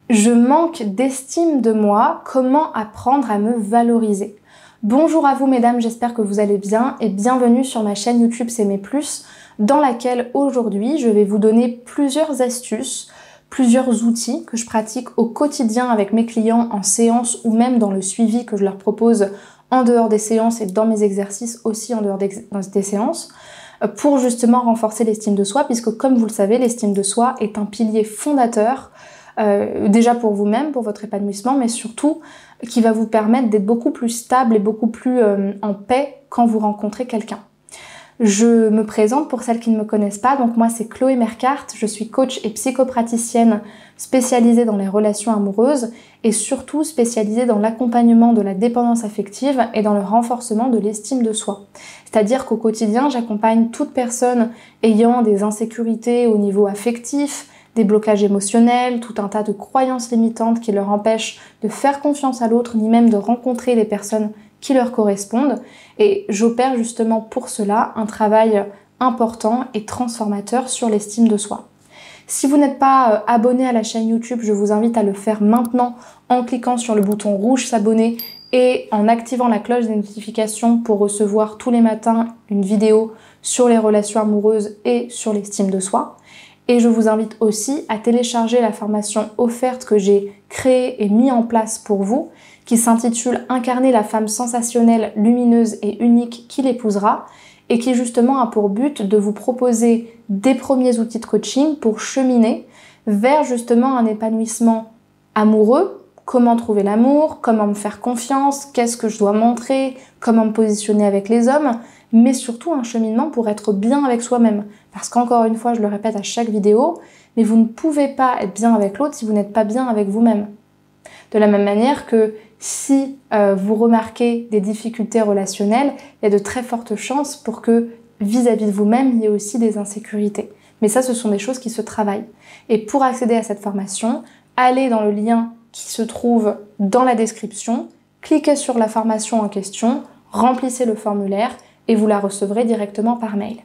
Je manque d'estime de moi, comment apprendre à me valoriser? Bonjour à vous mesdames, j'espère que vous allez bien et bienvenue sur ma chaîne YouTube S'aimer plus, dans laquelle aujourd'hui je vais vous donner plusieurs astuces, plusieurs outils que je pratique au quotidien avec mes clients en séance ou même dans le suivi que je leur propose en dehors des séances et dans mes exercices aussi en dehors des séances, pour justement renforcer l'estime de soi, puisque comme vous le savez, l'estime de soi est un pilier fondateur déjà pour vous-même, pour votre épanouissement, mais surtout qui va vous permettre d'être beaucoup plus stable et beaucoup plus en paix quand vous rencontrez quelqu'un. Je me présente pour celles qui ne me connaissent pas, donc moi c'est Chloé Mercart, je suis coach et psychopraticienne spécialisée dans les relations amoureuses et surtout spécialisée dans l'accompagnement de la dépendance affective et dans le renforcement de l'estime de soi. C'est-à-dire qu'au quotidien, j'accompagne toute personne ayant des insécurités au niveau affectif, des blocages émotionnels, tout un tas de croyances limitantes qui leur empêchent de faire confiance à l'autre, ni même de rencontrer les personnes qui leur correspondent. Et j'opère justement pour cela un travail important et transformateur sur l'estime de soi. Si vous n'êtes pas abonné à la chaîne YouTube, je vous invite à le faire maintenant en cliquant sur le bouton rouge s'abonner et en activant la cloche des notifications pour recevoir tous les matins une vidéo sur les relations amoureuses et sur l'estime de soi. Et je vous invite aussi à télécharger la formation offerte que j'ai créée et mise en place pour vous, qui s'intitule « Incarner la femme sensationnelle, lumineuse et unique qui l'épousera » et qui justement a pour but de vous proposer des premiers outils de coaching pour cheminer vers justement un épanouissement amoureux, comment trouver l'amour, comment me faire confiance, qu'est-ce que je dois montrer, comment me positionner avec les hommes, mais surtout un cheminement pour être bien avec soi-même. Parce qu'encore une fois, je le répète à chaque vidéo, mais vous ne pouvez pas être bien avec l'autre si vous n'êtes pas bien avec vous-même. De la même manière que si vous remarquez des difficultés relationnelles, il y a de très fortes chances pour que vis-à-vis de vous-même, il y ait aussi des insécurités. Mais ça, ce sont des choses qui se travaillent. Et pour accéder à cette formation, allez dans le lien qui se trouve dans la description, cliquez sur la formation en question, remplissez le formulaire et vous la recevrez directement par mail.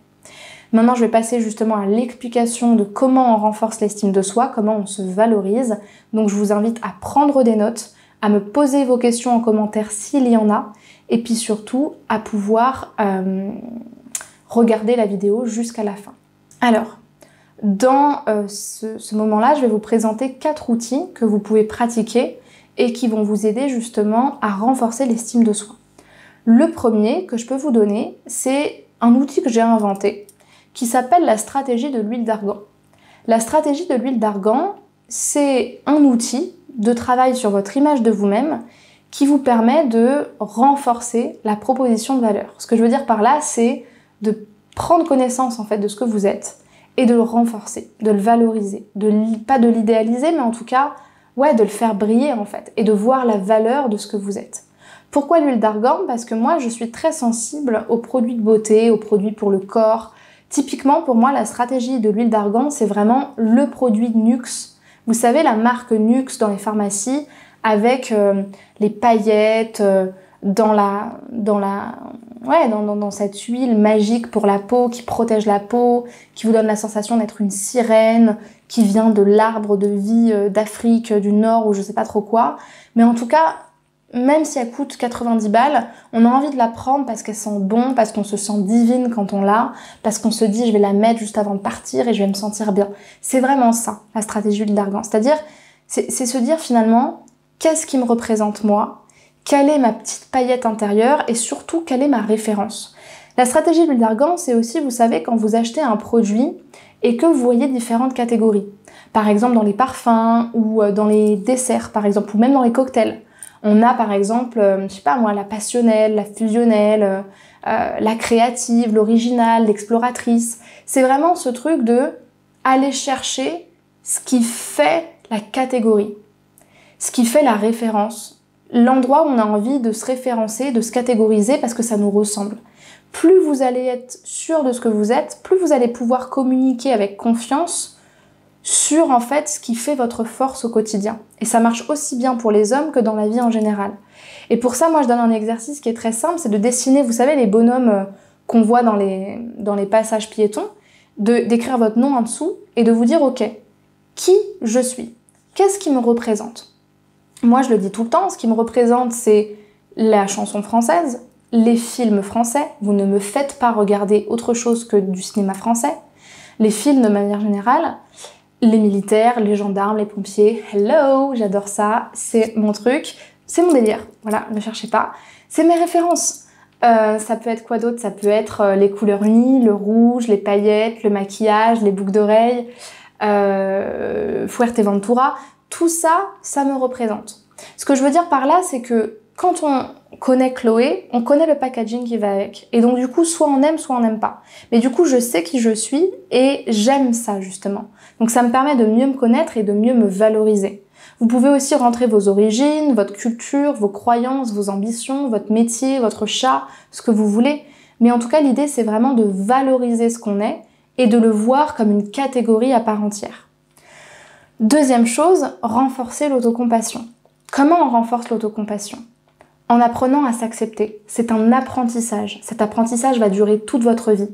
Maintenant, je vais passer justement à l'explication de comment on renforce l'estime de soi, comment on se valorise. Donc, je vous invite à prendre des notes, à me poser vos questions en commentaire s'il y en a, et puis surtout à pouvoir regarder la vidéo jusqu'à la fin. Alors, dans ce moment-là, je vais vous présenter 4 outils que vous pouvez pratiquer et qui vont vous aider justement à renforcer l'estime de soi. Le premier que je peux vous donner, c'est un outil que j'ai inventé qui s'appelle la stratégie de l'huile d'argan. La stratégie de l'huile d'argan, c'est un outil de travail sur votre image de vous-même qui vous permet de renforcer la proposition de valeur. Ce que je veux dire par là, c'est de prendre connaissance en fait de ce que vous êtes et de le renforcer, de le valoriser, pas de l'idéaliser, mais en tout cas, de le faire briller en fait et de voir la valeur de ce que vous êtes. Pourquoi l'huile d'argan? Parce que moi, je suis très sensible aux produits de beauté, aux produits pour le corps. Typiquement, pour moi, la stratégie de l'huile d'argan, c'est vraiment le produit Nuxe. Vous savez, la marque Nuxe dans les pharmacies, avec les paillettes, dans cette huile magique pour la peau, qui protège la peau, qui vous donne la sensation d'être une sirène, qui vient de l'arbre de vie d'Afrique du Nord ou je sais pas trop quoi. Mais en tout cas, même si elle coûte 90 balles, on a envie de la prendre parce qu'elle sent bon, parce qu'on se sent divine quand on l'a, parce qu'on se dit je vais la mettre juste avant de partir et je vais me sentir bien. C'est vraiment ça, la stratégie de l'huile d'argan. C'est-à-dire, c'est se dire finalement, qu'est-ce qui me représente moi? Quelle est ma petite paillette intérieure? Et surtout, quelle est ma référence? La stratégie de l'huile d'argan, c'est aussi, vous savez, quand vous achetez un produit et que vous voyez différentes catégories. Par exemple, dans les parfums ou dans les desserts, par exemple, ou même dans les cocktails. On a par exemple, je sais pas moi, la passionnelle, la fusionnelle, la créative, l'originale, l'exploratrice. C'est vraiment ce truc de aller chercher ce qui fait la catégorie, ce qui fait la référence, l'endroit où on a envie de se référencer, de se catégoriser parce que ça nous ressemble. Plus vous allez être sûr de ce que vous êtes, plus vous allez pouvoir communiquer avec confiance sur en fait ce qui fait votre force au quotidien. Et ça marche aussi bien pour les hommes que dans la vie en général. Et pour ça, moi je donne un exercice qui est très simple, c'est de dessiner, vous savez, les bonhommes qu'on voit dans les passages piétons, d'écrire votre nom en dessous et de vous dire ok, qui je suis, Qu'est-ce qui me représente? Moi, je le dis tout le temps, ce qui me représente, c'est la chanson française, les films français. Vous ne me faites pas regarder autre chose que du cinéma français. Les films de manière générale, les militaires, les gendarmes, les pompiers. Hello, j'adore ça, c'est mon truc, c'est mon délire. Voilà, ne cherchez pas. C'est mes références. Ça peut être quoi d'autre? Ça peut être les couleurs unies, le rouge, les paillettes, le maquillage, les boucles d'oreilles, Fuerteventura. Tout ça, ça me représente. Ce que je veux dire par là, c'est que quand on connaît Chloé, on connaît le packaging qui va avec. Et donc du coup, soit on aime, soit on n'aime pas. Mais du coup, je sais qui je suis et j'aime ça justement. Donc ça me permet de mieux me connaître et de mieux me valoriser. Vous pouvez aussi rentrer vos origines, votre culture, vos croyances, vos ambitions, votre métier, votre chat, ce que vous voulez. Mais en tout cas, l'idée, c'est vraiment de valoriser ce qu'on est et de le voir comme une catégorie à part entière. Deuxième chose, renforcer l'autocompassion. Comment on renforce l'autocompassion? En apprenant à s'accepter. C'est un apprentissage. Cet apprentissage va durer toute votre vie.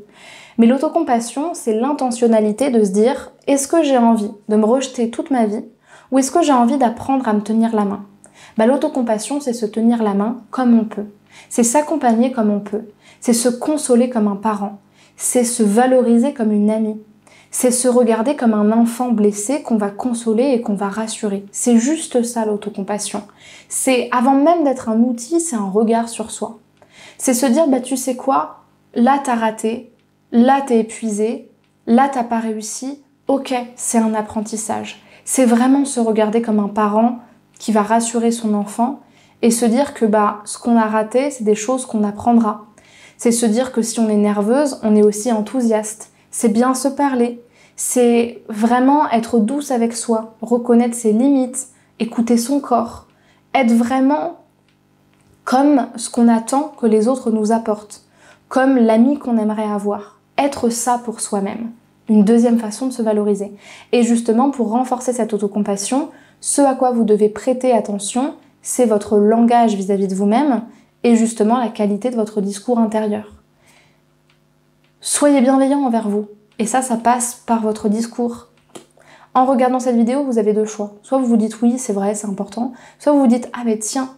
Mais l'autocompassion, c'est l'intentionnalité de se dire « Est-ce que j'ai envie de me rejeter toute ma vie ou est-ce que j'ai envie d'apprendre à me tenir la main ?» L'autocompassion, c'est se tenir la main comme on peut. C'est s'accompagner comme on peut. C'est se consoler comme un parent. C'est se valoriser comme une amie. C'est se regarder comme un enfant blessé qu'on va consoler et qu'on va rassurer. C'est juste ça l'autocompassion. C'est, avant même d'être un outil, c'est un regard sur soi. C'est se dire, tu sais quoi, là t'as raté, là t'es épuisé, là t'as pas réussi, ok, c'est un apprentissage. C'est vraiment se regarder comme un parent qui va rassurer son enfant et se dire que ce qu'on a raté, c'est des choses qu'on apprendra. C'est se dire que si on est nerveuse, on est aussi enthousiaste. C'est bien se parler, c'est vraiment être douce avec soi, reconnaître ses limites, écouter son corps, être vraiment comme ce qu'on attend que les autres nous apportent, comme l'ami qu'on aimerait avoir, être ça pour soi-même. Une deuxième façon de se valoriser. Et justement, pour renforcer cette autocompassion, ce à quoi vous devez prêter attention, c'est votre langage vis-à-vis de vous-même et justement la qualité de votre discours intérieur. Soyez bienveillant envers vous. Et ça passe par votre discours. En regardant cette vidéo, vous avez deux choix. Soit vous vous dites oui, c'est vrai, c'est important. Soit vous vous dites ah mais tiens,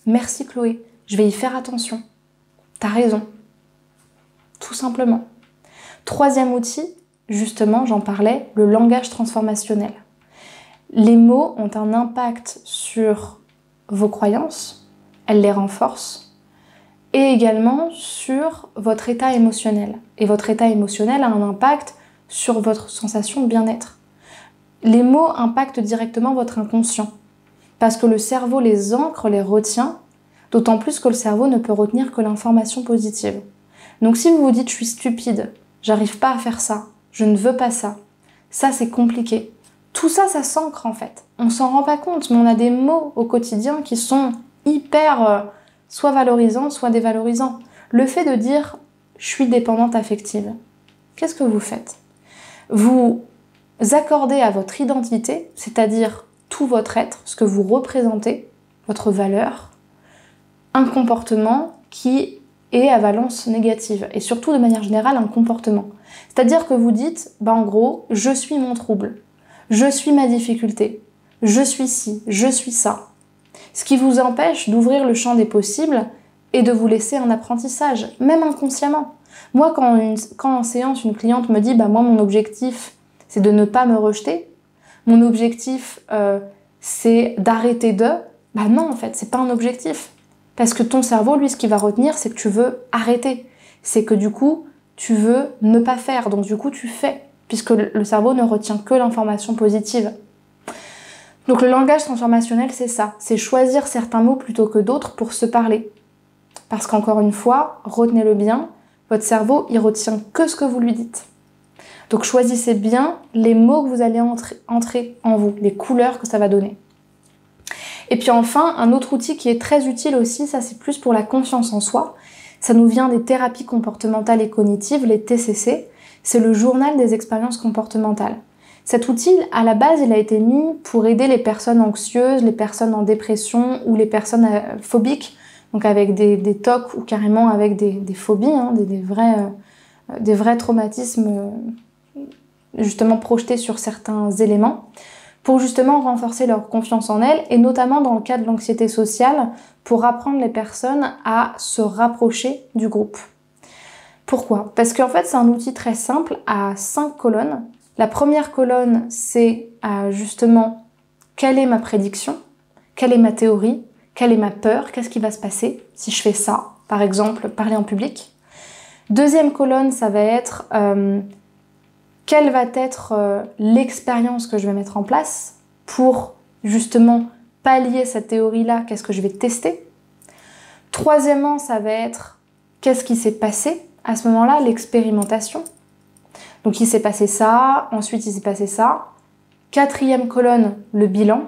merci Chloé, je vais y faire attention. T'as raison. Tout simplement. Troisième outil, justement, j'en parlais, le langage transformationnel. Les mots ont un impact sur vos croyances, elles les renforcent, et également sur votre état émotionnel. Et votre état émotionnel a un impact sur votre sensation de bien-être. Les mots impactent directement votre inconscient, parce que le cerveau les ancre, les retient, d'autant plus que le cerveau ne peut retenir que l'information positive. Donc si vous vous dites « je suis stupide, j'arrive pas à faire ça, je ne veux pas ça », ça c'est compliqué. Tout ça, ça s'ancre en fait. On s'en rend pas compte, mais on a des mots au quotidien qui sont hyper... soit valorisant, soit dévalorisant. Le fait de dire « je suis dépendante affective », qu'est-ce que vous faites? Vous accordez à votre identité, c'est-à-dire tout votre être, ce que vous représentez, votre valeur, un comportement qui est à valence négative, et surtout de manière générale un comportement. C'est-à-dire que vous dites, en gros, je suis mon trouble, je suis ma difficulté, je suis ci, je suis ça. Ce qui vous empêche d'ouvrir le champ des possibles et de vous laisser un apprentissage, même inconsciemment. Moi, quand en séance, une cliente me dit « moi, mon objectif, c'est de ne pas me rejeter. Mon objectif, c'est d'arrêter de... » non, en fait, c'est pas un objectif. Parce que ton cerveau, lui, ce qu'il va retenir, c'est que tu veux arrêter. C'est que du coup, tu veux ne pas faire. Donc du coup, tu fais. Puisque le cerveau ne retient que l'information positive. Donc le langage transformationnel, c'est ça. C'est choisir certains mots plutôt que d'autres pour se parler. Parce qu'encore une fois, retenez-le bien, votre cerveau, il retient que ce que vous lui dites. Donc choisissez bien les mots que vous allez entrer en vous, les couleurs que ça va donner. Et puis enfin, un autre outil qui est très utile aussi, ça c'est plus pour la confiance en soi, ça nous vient des thérapies comportementales et cognitives, les TCC, c'est le journal des expériences comportementales. Cet outil, à la base, il a été mis pour aider les personnes anxieuses, les personnes en dépression ou les personnes phobiques, donc avec des TOC ou carrément avec des phobies, des vrais traumatismes justement projetés sur certains éléments, pour justement renforcer leur confiance en elles, et notamment dans le cas de l'anxiété sociale, pour apprendre les personnes à se rapprocher du groupe. Pourquoi? Parce qu'en fait, c'est un outil très simple à 5 colonnes. La première colonne, c'est justement quelle est ma prédiction, quelle est ma théorie, quelle est ma peur, qu'est-ce qui va se passer si je fais ça, par exemple, parler en public. Deuxième colonne, ça va être quelle va être l'expérience que je vais mettre en place pour justement pallier cette théorie-là, qu'est-ce que je vais tester. Troisièmement, ça va être qu'est-ce qui s'est passé à ce moment-là, l'expérimentation. Donc il s'est passé ça, ensuite il s'est passé ça. Quatrième colonne, le bilan,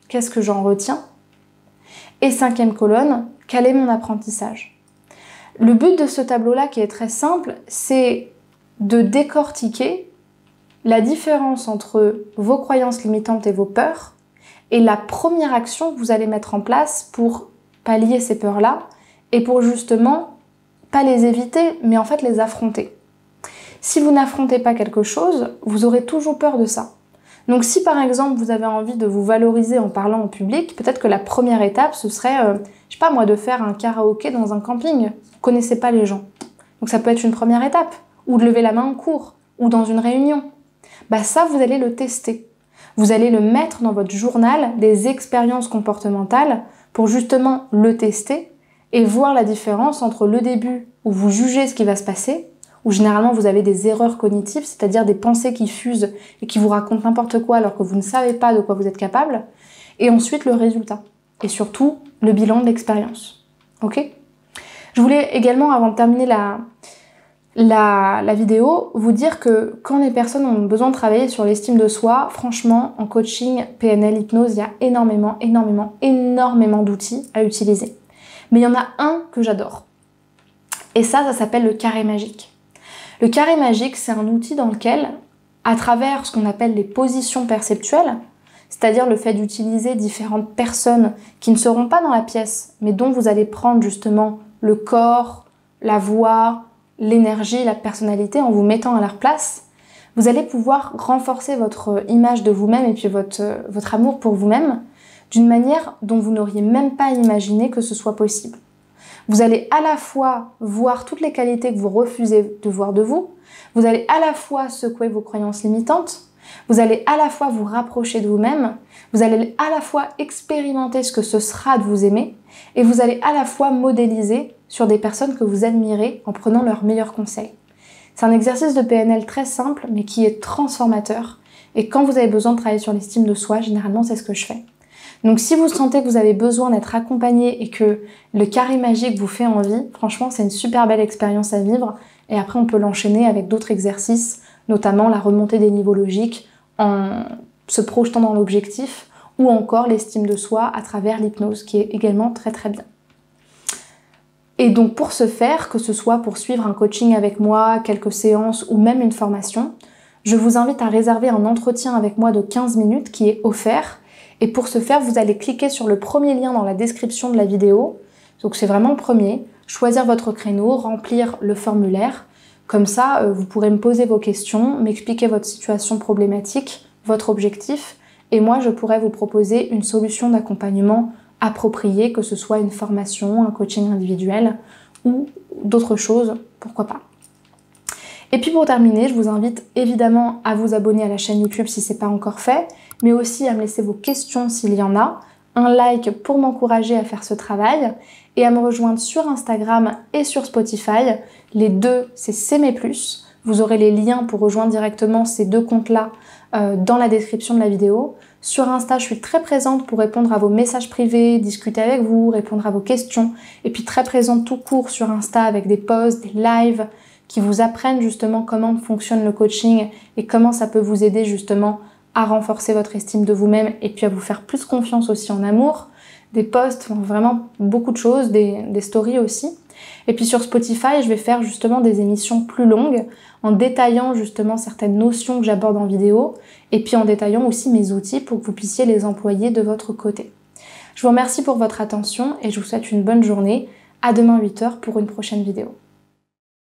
qu'est-ce que j'en retiens. Et cinquième colonne, quel est mon apprentissage. Le but de ce tableau-là, qui est très simple, c'est de décortiquer la différence entre vos croyances limitantes et vos peurs, et la première action que vous allez mettre en place pour pallier ces peurs-là, et pour justement, pas les éviter, mais en fait les affronter. Si vous n'affrontez pas quelque chose, vous aurez toujours peur de ça. Donc si par exemple vous avez envie de vous valoriser en parlant en public, peut-être que la première étape ce serait, je sais pas moi, de faire un karaoké dans un camping. Vous connaissez pas les gens. Donc ça peut être une première étape. Ou de lever la main en cours. Ou dans une réunion. Bah ça, vous allez le tester. Vous allez le mettre dans votre journal des expériences comportementales pour justement le tester et voir la différence entre le début où vous jugez ce qui va se passer, où généralement vous avez des erreurs cognitives, c'est-à-dire des pensées qui fusent et qui vous racontent n'importe quoi alors que vous ne savez pas de quoi vous êtes capable, et ensuite le résultat. Et surtout, le bilan de l'expérience. Ok ? Je voulais également, avant de terminer la vidéo, vous dire que quand les personnes ont besoin de travailler sur l'estime de soi, franchement, en coaching, PNL, hypnose, il y a énormément d'outils à utiliser. Mais il y en a un que j'adore. Et ça s'appelle le carré magique. Le carré magique, c'est un outil dans lequel, à travers ce qu'on appelle les positions perceptuelles, c'est-à-dire le fait d'utiliser différentes personnes qui ne seront pas dans la pièce, mais dont vous allez prendre justement le corps, la voix, l'énergie, la personnalité en vous mettant à leur place, vous allez pouvoir renforcer votre image de vous-même et puis votre amour pour vous-même d'une manière dont vous n'auriez même pas imaginé que ce soit possible. Vous allez à la fois voir toutes les qualités que vous refusez de voir de vous, vous allez à la fois secouer vos croyances limitantes, vous allez à la fois vous rapprocher de vous-même, vous allez à la fois expérimenter ce que ce sera de vous aimer, et vous allez à la fois modéliser sur des personnes que vous admirez en prenant leurs meilleurs conseils. C'est un exercice de PNL très simple, mais qui est transformateur. Et quand vous avez besoin de travailler sur l'estime de soi, généralement c'est ce que je fais. Donc si vous sentez que vous avez besoin d'être accompagné et que le carré magique vous fait envie, franchement c'est une super belle expérience à vivre. Et après on peut l'enchaîner avec d'autres exercices, notamment la remontée des niveaux logiques en se projetant dans l'objectif, ou encore l'estime de soi à travers l'hypnose, qui est également très très bien. Et donc pour ce faire, que ce soit pour suivre un coaching avec moi, quelques séances ou même une formation, je vous invite à réserver un entretien avec moi de 15 minutes qui est offert. Et pour ce faire, vous allez cliquer sur le premier lien dans la description de la vidéo. Donc c'est vraiment le premier. Choisir votre créneau, remplir le formulaire. Comme ça, vous pourrez me poser vos questions, m'expliquer votre situation problématique, votre objectif. Et moi, je pourrais vous proposer une solution d'accompagnement appropriée, que ce soit une formation, un coaching individuel ou d'autres choses, pourquoi pas. Et puis pour terminer, je vous invite évidemment à vous abonner à la chaîne YouTube si ce n'est pas encore fait, mais aussi à me laisser vos questions s'il y en a, un like pour m'encourager à faire ce travail, et à me rejoindre sur Instagram et sur Spotify. Les deux, c'est mes plus. Vous aurez les liens pour rejoindre directement ces deux comptes-là dans la description de la vidéo. Sur Insta, je suis très présente pour répondre à vos messages privés, discuter avec vous, répondre à vos questions, et puis très présente tout court sur Insta avec des posts, des lives, qui vous apprennent justement comment fonctionne le coaching et comment ça peut vous aider justement à renforcer votre estime de vous-même et puis à vous faire plus confiance aussi en amour. Des posts, vraiment beaucoup de choses, des stories aussi. Et puis sur Spotify, je vais faire justement des émissions plus longues en détaillant justement certaines notions que j'aborde en vidéo et puis en détaillant aussi mes outils pour que vous puissiez les employer de votre côté. Je vous remercie pour votre attention et je vous souhaite une bonne journée. À demain 8h pour une prochaine vidéo.